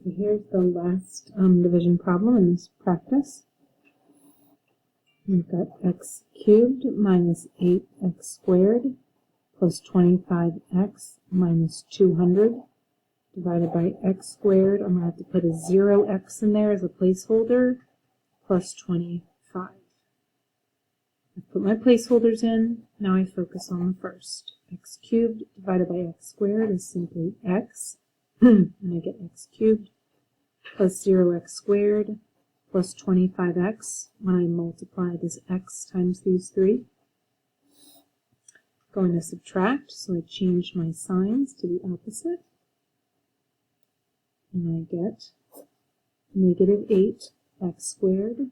So here's the last division problem in this practice. We've got x cubed minus 8x squared plus 25x minus 200 divided by x squared. I'm going to have to put a 0x in there as a placeholder, plus 25. I've put my placeholders in. Now I focus on the first. X cubed divided by x squared is simply x, and I get x cubed plus 0x squared plus 25x when I multiply this x times these three. Going to subtract, so I change my signs to the opposite. And I get negative 8x squared.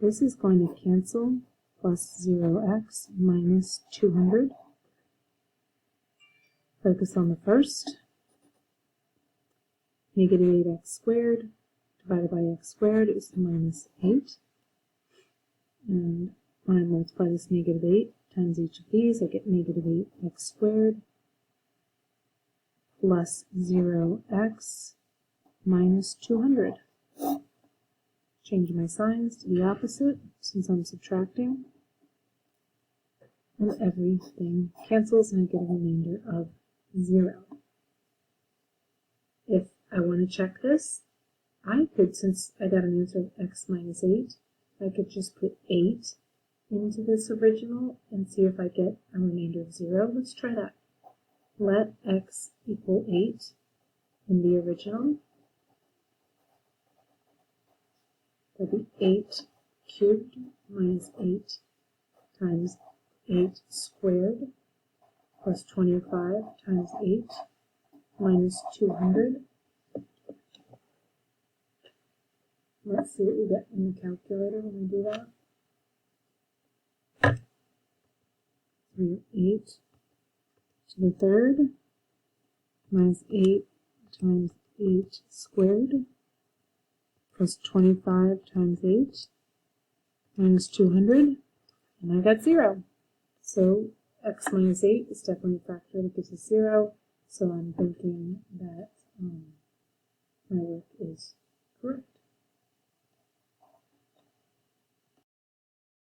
This is going to cancel, plus 0x minus 200. Focus on the first. Negative 8x squared divided by x squared is minus 8. And when I multiply this negative 8 times each of these, I get negative 8x squared plus 0x minus 200. Change my signs to the opposite since I'm subtracting. And everything cancels and I get a remainder of 0. If I want to check this, I could, since I got an answer of x minus 8, I could just put 8 into this original and see if I get a remainder of 0. Let's try that. Let x equal 8 in the original. That'll be 8 cubed minus 8 times 8 squared plus 25 times 8 minus 200. Let's see what we get in the calculator when we do that. We have 8 to the third minus 8 times 8 squared plus 25 times 8 minus 200, and I got 0. So x minus 8 is definitely a factor that gives us 0, so I'm thinking that my work is correct.